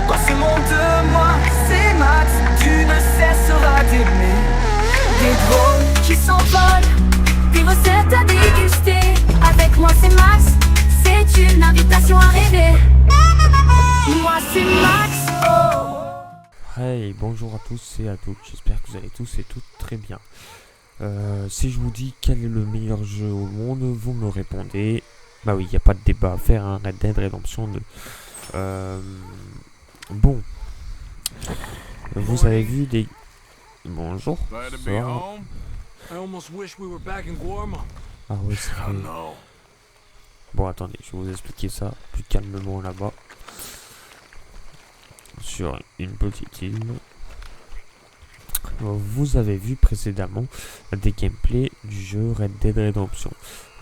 Dans ce monde de moi, c'est Max, tu ne cesseras d'aimer. Des drones qui s'envolent, des recettes à déguster. Avec moi c'est Max, c'est une invitation à rêver. Moi c'est Max, oh. Hey, bonjour à tous et à toutes, j'espère que vous allez tous et toutes très bien. Si je vous dis quel est le meilleur jeu au monde, vous me répondez, bah oui, il n'y a pas de débat à faire, hein, Red Dead Redemption 2. Bon, vous avez vu des... Bonjour, ça va? Ah oui, c'est vrai. Bon, attendez, je vais vous expliquer ça plus calmement là-bas. Sur une petite île. Vous avez vu précédemment des gameplays du jeu Red Dead Redemption.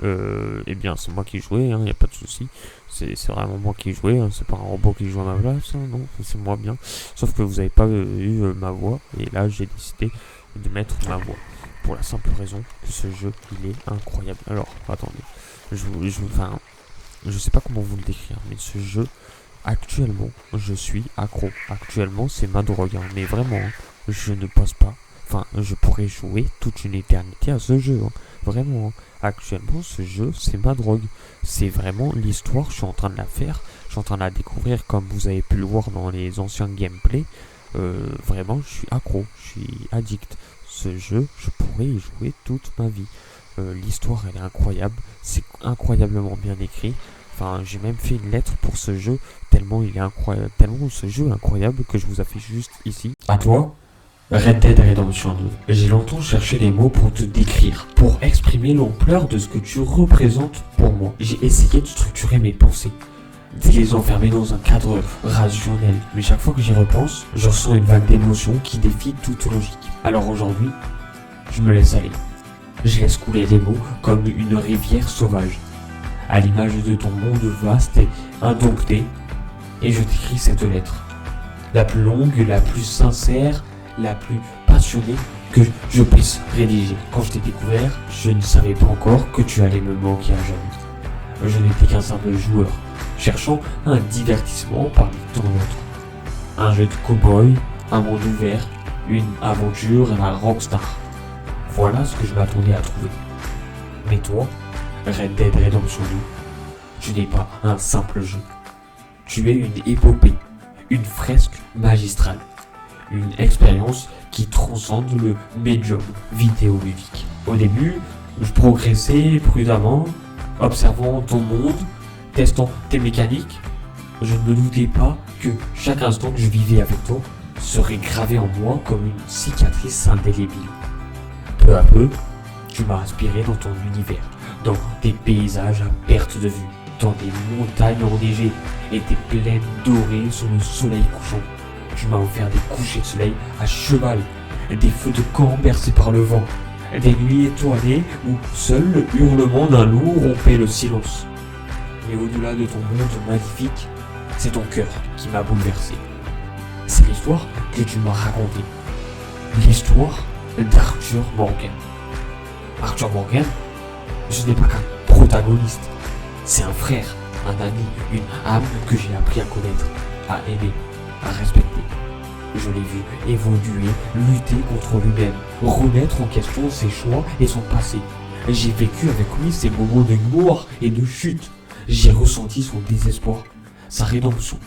Eh bien, c'est moi qui jouais, il n'y a pas de souci. C'est vraiment moi qui jouais, hein, c'est pas un robot qui joue à ma place, hein, non, c'est moi bien. Sauf que vous n'avez pas eu ma voix, et là j'ai décidé de mettre ma voix. Pour la simple raison que ce jeu, il est incroyable. Alors, attendez, je sais pas comment vous le décrire, mais ce jeu, actuellement, je suis accro. Actuellement, c'est ma drogue, hein, mais vraiment, hein, je ne passe pas. Enfin, je pourrais jouer toute une éternité à ce jeu, hein, vraiment. Hein. Actuellement, ce jeu, c'est ma drogue. C'est vraiment l'histoire, je suis en train de la faire, je suis en train de la découvrir comme vous avez pu le voir dans les anciens gameplays. Vraiment, je suis accro, je suis addict. Ce jeu, je pourrais y jouer toute ma vie. L'histoire, elle est incroyable, c'est incroyablement bien écrit. Enfin, j'ai même fait une lettre pour ce jeu, tellement il est incroyable, tellement ce jeu est incroyable que je vous affiche juste ici. À toi, Red Dead Redemption 2. J'ai longtemps cherché les mots pour te décrire, pour exprimer l'ampleur de ce que tu représentes pour moi. J'ai essayé de structurer mes pensées, de les enfermer dans un cadre rationnel. Mais chaque fois que j'y repense, je ressens une vague d'émotions qui défie toute logique. Alors aujourd'hui, je me laisse aller. Je laisse couler les mots comme une rivière sauvage, à l'image de ton monde vaste et indompté, et je t'écris cette lettre, la plus longue, la plus sincère, la plus passionnée que je puisse rédiger. Quand je t'ai découvert, je ne savais pas encore que tu allais me manquer à jamais. Je n'étais qu'un simple joueur, cherchant un divertissement parmi tant d'autres. Un jeu de cow-boy, un monde ouvert, une aventure à la rockstar. Voilà ce que je m'attendais à trouver. Mais toi, Red Dead Redemption 2, tu n'es pas un simple jeu. Tu es une épopée, une fresque magistrale, une expérience qui transcende le médium vidéoludique. Au début, je progressais prudemment, observant ton monde, testant tes mécaniques. Je ne me doutais pas que chaque instant que je vivais avec toi serait gravé en moi comme une cicatrice indélébile. Peu à peu, tu m'as inspiré dans ton univers, dans tes paysages à perte de vue, dans des montagnes enneigées et des plaines dorées sous le soleil couchant. Tu m'as offert des couchers de soleil à cheval, des feux de camp bercés par le vent, des nuits étoilées où seul le hurlement d'un loup rompait le silence. Mais au-delà de ton monde magnifique, c'est ton cœur qui m'a bouleversé. C'est l'histoire que tu m'as racontée. L'histoire d'Arthur Morgan. Arthur Morgan, ce n'est pas qu'un protagoniste. C'est un frère, un ami, une âme que j'ai appris à connaître, à aimer, à respecter. Je l'ai vu évoluer, lutter contre lui-même, remettre en question ses choix et son passé. J'ai vécu avec lui ses moments de gloire et de chute. J'ai ressenti son désespoir, sa rédemption,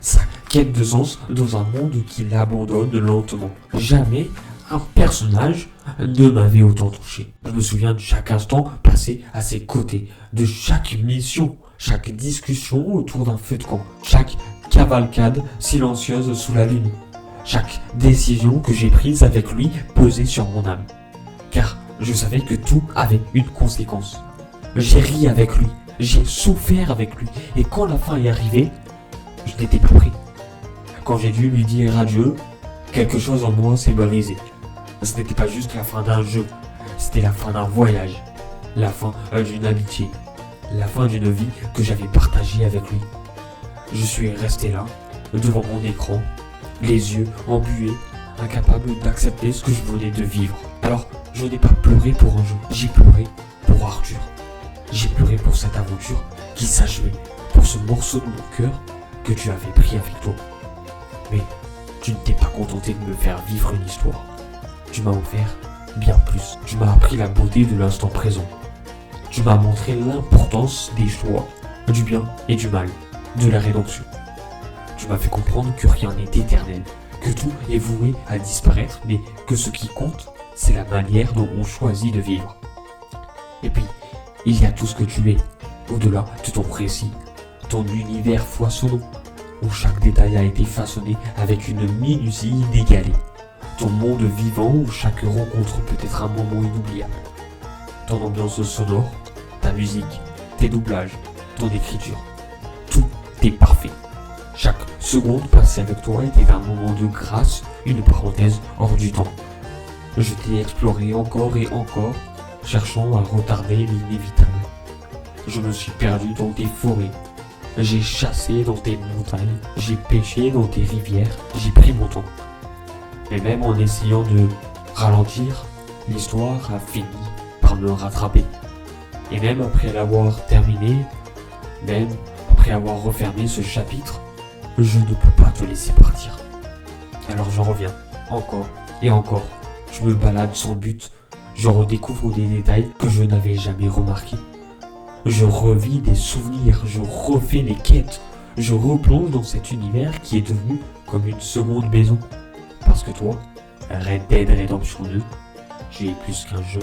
sa quête de sens dans un monde qui l'abandonne lentement. Jamais un personnage ne m'avait autant touché. Je me souviens de chaque instant passé à ses côtés, de chaque mission, chaque discussion autour d'un feu de camp, chaque cavalcade silencieuse sous la lune, chaque décision que j'ai prise avec lui pesait sur mon âme. Car je savais que tout avait une conséquence. J'ai ri avec lui, j'ai souffert avec lui, et quand la fin est arrivée, je n'étais pas prêt. Quand j'ai dû lui dire adieu, quelque chose en moi s'est brisé. Ce n'était pas juste la fin d'un jeu, c'était la fin d'un voyage, la fin d'une amitié, la fin d'une vie que j'avais partagée avec lui. Je suis resté là, devant mon écran, les yeux embués, incapable d'accepter ce que je venais de vivre. Alors, je n'ai pas pleuré pour un jeu, j'ai pleuré pour Arthur. J'ai pleuré pour cette aventure qui s'achevait, pour ce morceau de mon cœur que tu avais pris avec toi. Mais tu ne t'es pas contenté de me faire vivre une histoire. Tu m'as offert bien plus. Tu m'as appris la beauté de l'instant présent. Tu m'as montré l'importance des choix, du bien et du mal, de la rédemption. Tu m'as fait comprendre que rien n'est éternel, que tout est voué à disparaître, mais que ce qui compte, c'est la manière dont on choisit de vivre. Et puis, il y a tout ce que tu es, au-delà de ton récit, ton univers foisonnant, où chaque détail a été façonné avec une minutie inégalée. Ton monde vivant où chaque rencontre peut être un moment inoubliable. Ton ambiance sonore, ta musique, tes doublages, ton écriture. Tout est parfait. Chaque seconde passée avec toi était un moment de grâce, une parenthèse hors du temps. Je t'ai exploré encore et encore, cherchant à retarder l'inévitable. Je me suis perdu dans tes forêts. J'ai chassé dans tes montagnes. J'ai pêché dans tes rivières. J'ai pris mon temps. Mais même en essayant de ralentir, l'histoire a fini par me rattraper. Et même après l'avoir terminé, même après avoir refermé ce chapitre, je ne peux pas te laisser partir. Alors j'en reviens, encore et encore. Je me balade sans but, je redécouvre des détails que je n'avais jamais remarqués. Je revis des souvenirs, je refais les quêtes, je replonge dans cet univers qui est devenu comme une seconde maison. Parce que toi, Red Dead Redemption 2, tu es plus qu'un jeu,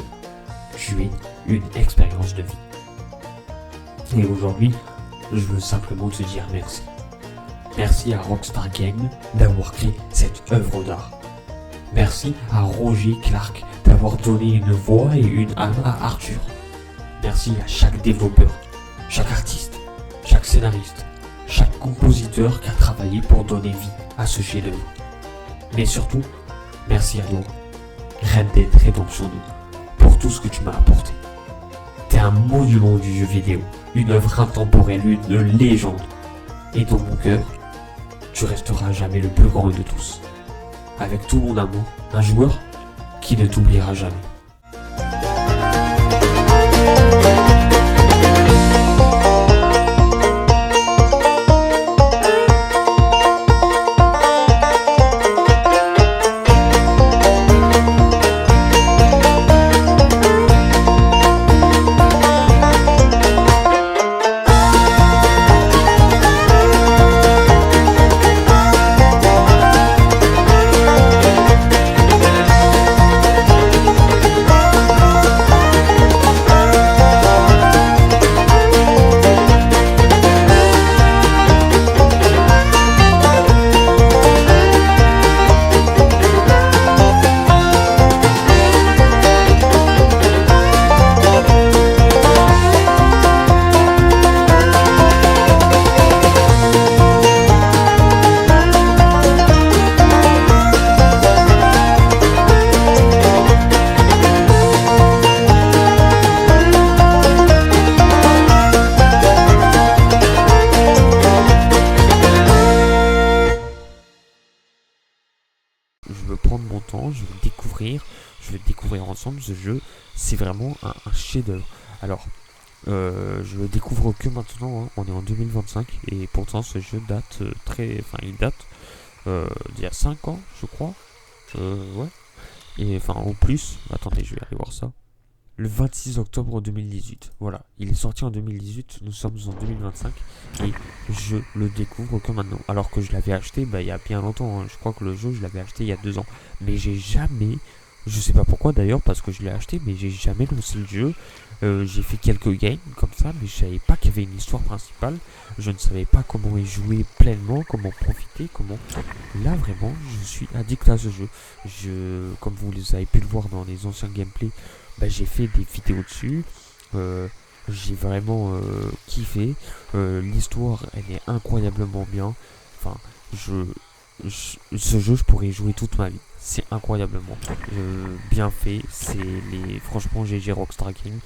tu es une expérience de vie. Et aujourd'hui, je veux simplement te dire merci. Merci à Rockstar Games d'avoir créé cette œuvre d'art. Merci à Roger Clark d'avoir donné une voix et une âme à Arthur. Merci à chaque développeur, chaque artiste, chaque scénariste, chaque compositeur qui a travaillé pour donner vie à ce chef-d'œuvre. Mais surtout, merci à toi, Red Dead Redemption 2, pour tout ce que tu m'as apporté. T'es un monument du jeu vidéo, une œuvre intemporelle, une légende. Et dans mon cœur, tu resteras jamais le plus grand de tous. Avec tout mon amour, un joueur qui ne t'oubliera jamais. Je veux prendre mon temps, je veux découvrir ensemble ce jeu. C'est vraiment un chef-d'œuvre. Alors, je le découvre que maintenant, hein. On est en 2025 et pourtant ce jeu date il date d'il y a 5 ans, je crois. Ouais. Et enfin, au plus, attendez, je vais aller voir ça. Le 26 octobre 2018. Voilà, il est sorti en 2018, nous sommes en 2025 et je le découvre que maintenant. Alors que je l'avais acheté il y a bien longtemps, hein. Je crois que le jeu je l'avais acheté il y a 2 ans. Mais j'ai jamais, je sais pas pourquoi d'ailleurs, parce que je l'ai acheté, mais j'ai jamais lancé le jeu. J'ai fait quelques games comme ça, mais je savais pas qu'il y avait une histoire principale. Je ne savais pas comment y jouer pleinement, comment profiter, comment... Là vraiment, je suis addict à ce jeu. Comme vous les avez pu le voir dans les anciens gameplays, j'ai fait des vidéos dessus. J'ai vraiment kiffé. L'histoire, elle est incroyablement bien. Enfin, ce jeu, je pourrais y jouer toute ma vie. C'est incroyablement bien fait. Franchement, GG Rockstar Games.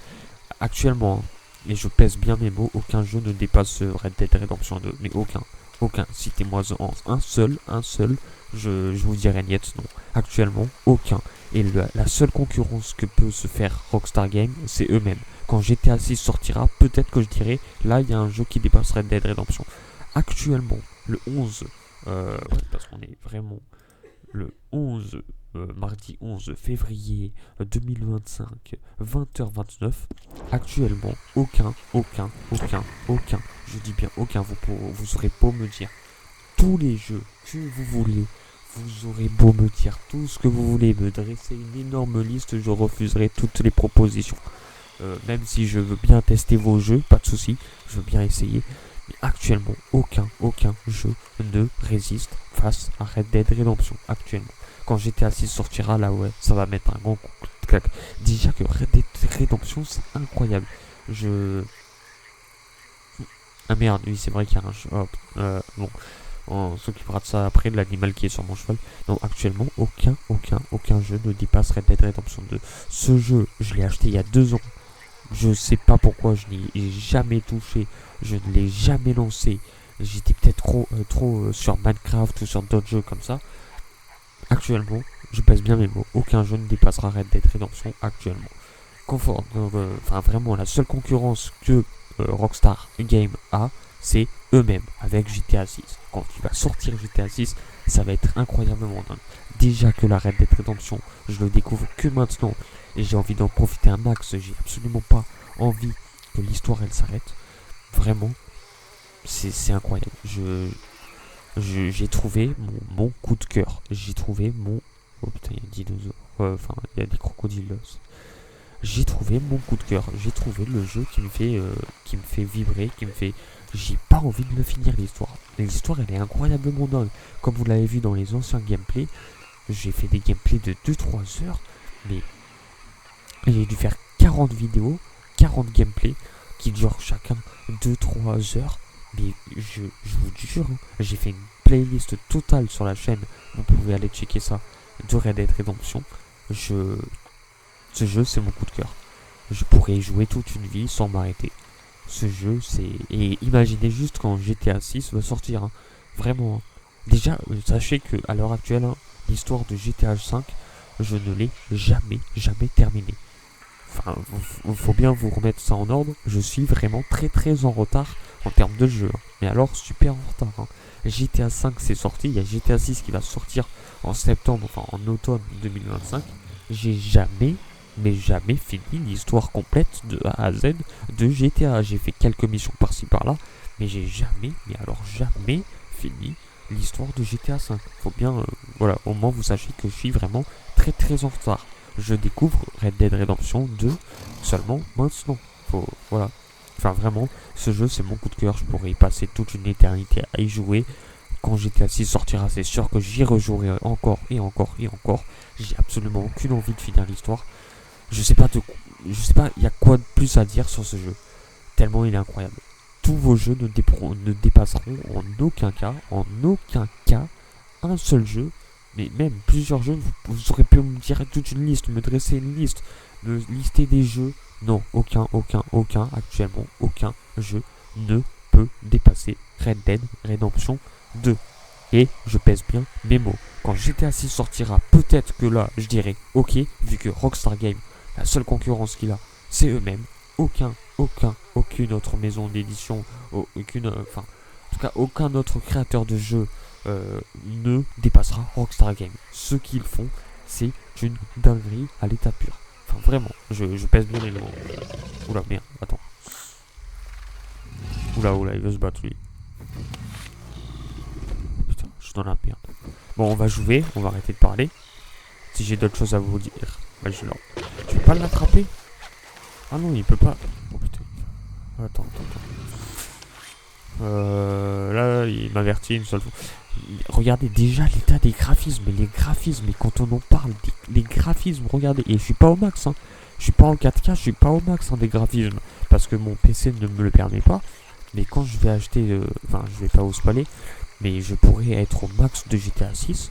Actuellement, et je pèse bien mes mots, aucun jeu ne dépasse Red Dead Redemption 2. Mais aucun. Citez-moi un seul. Je vous dirais niet, non. Actuellement, aucun. Et la seule concurrence que peut se faire Rockstar Games, c'est eux-mêmes. Quand GTA 6 sortira, peut-être que je dirai, là, il y a un jeu qui dépasse Red Dead Redemption. Actuellement, le 11 Ouais, parce qu'on est vraiment le 11, mardi 11 février 2025, 20h29. Actuellement, aucun, je dis bien aucun, vous aurez beau me dire tous les jeux que vous voulez, vous aurez beau me dire tout ce que vous voulez, me dresser une énorme liste, je refuserai toutes les propositions. Même si je veux bien tester vos jeux, pas de souci, je veux bien essayer. Mais actuellement, aucun jeu ne résiste face à Red Dead Redemption actuellement. Quand GTA 6 sortira, là ouais, ça va mettre un grand coup de claque. Déjà que Red Dead Redemption, c'est incroyable. Ah merde, oui, c'est vrai qu'il y a un jeu. Bon, on s'occupera de ça après, de l'animal qui est sur mon cheval. Donc actuellement, aucun jeu ne dépasse Red Dead Redemption 2. Ce jeu, je l'ai acheté il y a 2 ans. Je sais pas pourquoi je n'y ai jamais touché. Je ne l'ai jamais lancé. J'étais peut-être trop sur Minecraft ou sur d'autres jeux comme ça. Actuellement, je pèse bien mes mots. Aucun jeu ne dépassera Red Dead Redemption actuellement. Vraiment, la seule concurrence que Rockstar Game a, c'est eux-mêmes avec GTA 6. Quand il va sortir GTA 6, ça va être incroyablement dingue. Déjà que la Red Dead Redemption, je le découvre que maintenant et j'ai envie d'en profiter un max. J'ai absolument pas envie que l'histoire elle s'arrête. Vraiment, c'est incroyable. J'ai trouvé mon coup de cœur. J'ai trouvé mon... Oh putain, il y a des dinosaures. Il y a des crocodiles. J'ai trouvé mon coup de cœur. J'ai trouvé le jeu qui me fait vibrer, qui me fait... J'ai pas envie de le finir l'histoire. L'histoire elle est incroyablement dingue. Comme vous l'avez vu dans les anciens gameplays, j'ai fait des gameplays de 2-3 heures, mais j'ai dû faire 40 vidéos, 40 gameplays qui durent chacun 2-3 heures. Mais je vous jure, j'ai fait une playlist totale sur la chaîne. Vous pouvez aller checker ça de Red Dead Redemption. Ce jeu, c'est mon coup de cœur. Je pourrais y jouer toute une vie sans m'arrêter. Ce jeu, c'est... Et imaginez juste quand GTA 6 va sortir. Vraiment. Déjà, sachez que à l'heure actuelle, l'histoire de GTA 5, je ne l'ai jamais terminée. Enfin, faut bien vous remettre ça en ordre. Je suis vraiment très en retard en termes de jeu. Mais alors, super en retard. GTA 5 c'est sorti. Il y a GTA 6 qui va sortir en septembre, en automne 2025. J'ai jamais fini l'histoire complète de A à Z de GTA. J'ai fait quelques missions par-ci par-là, mais j'ai jamais fini l'histoire de GTA 5. Faut bien, au moins vous sachez que je suis vraiment très en retard. Je découvre Red Dead Redemption 2 seulement maintenant. Vraiment, ce jeu c'est mon coup de cœur. Je pourrais y passer toute une éternité à y jouer. Quand GTA 6 sortira, c'est sûr que j'y rejouerai encore. J'ai absolument aucune envie de finir l'histoire. Je sais pas, il y a quoi de plus à dire sur ce jeu. Tellement il est incroyable. Tous vos jeux ne dépasseront en aucun cas un seul jeu. Mais même plusieurs jeux, vous aurez pu me dire toute une liste, me dresser une liste, me lister des jeux. Non, actuellement, aucun jeu ne peut dépasser Red Dead Redemption 2. Et je pèse bien mes mots. Quand GTA 6 sortira, peut-être que là, je dirais ok, vu que Rockstar Games, la seule concurrence qu'il a, c'est eux-mêmes. Aucune autre maison d'édition, en tout cas, aucun autre créateur de jeux ne dépassera Rockstar Games. Ce qu'ils font, c'est une dinguerie à l'état pur. Enfin, vraiment, je pèse bien les mots. Oula, merde, attends. Oula, il veut se battre, lui. Putain, je suis dans la merde. Bon, on va jouer, on va arrêter de parler. Si j'ai d'autres choses à vous dire, je l'en... Tu peux pas l'attraper? Ah non, il peut pas. Oh putain. Attends. Là, il m'avertit une seule fois. Regardez déjà l'état des graphismes. Les graphismes, et quand on en parle, les graphismes, regardez. Et je suis pas au max. Je suis pas en 4K, je suis pas au max des graphismes. Parce que mon PC ne me le permet pas. Mais quand je vais acheter... je vais pas vous spoiler. Mais je pourrais être au max de GTA 6.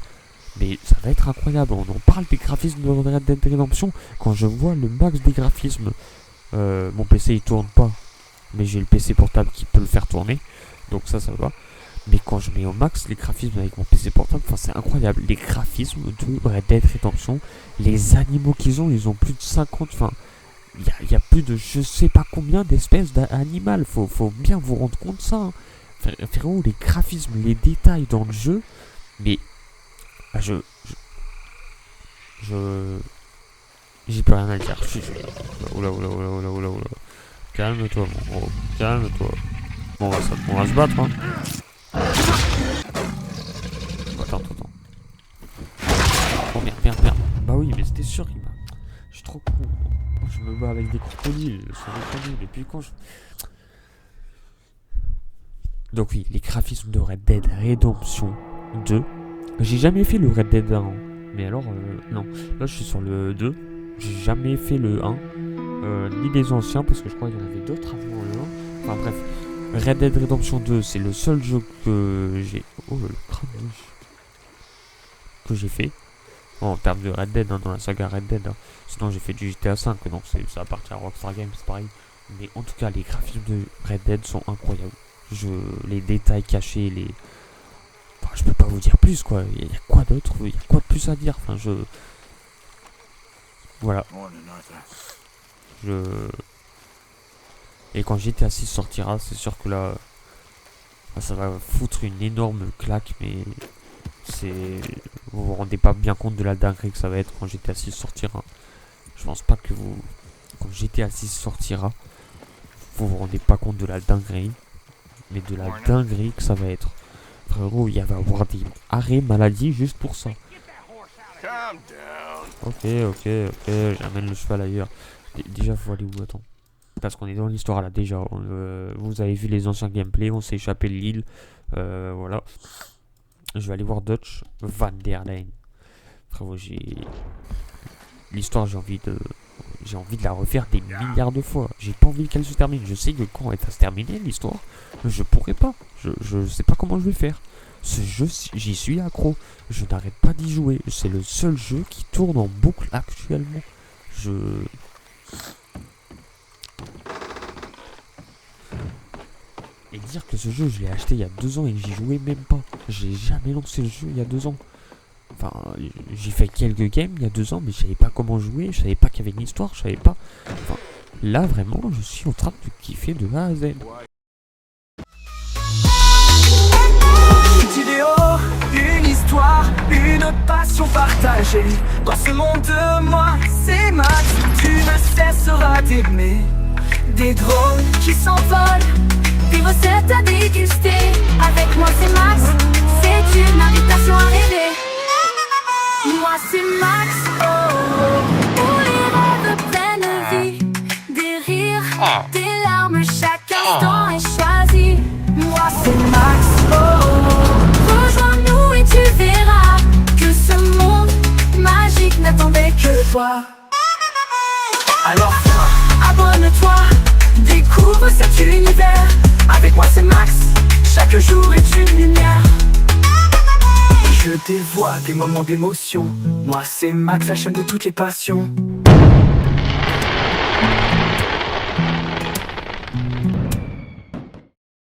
Mais ça va être incroyable. On en parle des graphismes de Red Dead Redemption. Quand je vois le max des graphismes... mon PC il tourne pas. Mais j'ai le PC portable qui peut le faire tourner. Donc ça va. Mais quand je mets au max les graphismes avec mon PC portable, c'est incroyable. Les graphismes de Red Dead Redemption, les animaux qu'ils ont plus de 50. Il y a plus de je sais pas combien d'espèces d'animaux. Faut bien vous rendre compte de ça. Frérot, les graphismes, les détails dans le jeu, mais bah, j'ai plus rien à dire. Oula. Calme-toi, mon gros. Calme-toi. Bon, on va se battre, hein. Attends. Oh merde. Bah oui, mais c'était sûr qu'il m'a... Je suis trop con. Je me bats avec des crocodiles. Et puis quand je... Donc oui, les graphismes de Red Dead Redemption 2. J'ai jamais fait le Red Dead 1. Mais alors, non. Là, je suis sur le 2. J'ai jamais fait le 1. Ni les anciens, parce que je crois qu'il y en avait d'autres avant le 1. Enfin bref. Red Dead Redemption 2, c'est le seul jeu que j'ai... Oh, le crâne que j'ai fait. En termes de Red Dead, hein, dans la saga Red Dead. Hein. Sinon, j'ai fait du GTA 5, donc ça appartient à Rockstar Games, c'est pareil. Mais en tout cas, les graphismes de Red Dead sont incroyables. Les détails cachés, les... Enfin, je peux pas vous dire plus, quoi. Il y a quoi d'autre? Il y a quoi de plus à dire? Enfin, Voilà. Et quand GTA 6 sortira, c'est sûr que là... ça va foutre une énorme claque, mais... Vous vous rendez pas bien compte de la dinguerie que ça va être quand GTA 6 sortira. Je pense pas que vous... Quand GTA 6 sortira, vous vous rendez pas compte de la dinguerie. Mais de la dinguerie que ça va être. Frérot, il va y avoir des arrêts maladie juste pour ça. Ok, j'amène le cheval ailleurs. Déjà, faut aller où? Attends. Parce qu'on est dans l'histoire là, déjà. Vous avez vu les anciens gameplays, on s'est échappé de l'île. Voilà. Je vais aller voir Dutch Van der Leyen. Frérot, l'histoire, j'ai envie de la refaire des milliards de fois. J'ai pas envie qu'elle se termine. Je sais que quand elle va se terminer, l'histoire, je pourrais pas. Je sais pas comment je vais faire. Ce jeu, j'y suis accro. Je n'arrête pas d'y jouer. C'est le seul jeu qui tourne en boucle actuellement. Et dire que ce jeu, je l'ai acheté il y a 2 ans et que j'y jouais même pas. J'ai jamais lancé le jeu il y a 2 ans. Enfin, j'ai fait quelques games il y a 2 ans, mais je savais pas comment jouer, je savais pas qu'il y avait une histoire, je savais pas... Enfin, là, vraiment, je suis en train de kiffer de A à Z. Une vidéo, une histoire, une passion partagée. Dans ce monde, moi, c'est Max. Tu ne cesseras d'aimer. Des drones qui s'envolent, des recettes à déguster. Avec moi, c'est Max. C'est une invitation à rêver. Moi c'est Max, pour les rêves pleine vie. Des rires, des larmes, chaque instant est choisi. Moi c'est Max, rejoins-nous et tu verras que ce monde magique n'attendait que toi. Alors abonne-toi, découvre cet univers. Avec moi c'est Max, chaque jour est une lumière. Je dévoile des moments d'émotion. Moi c'est Max, la chaîne de toutes les passions.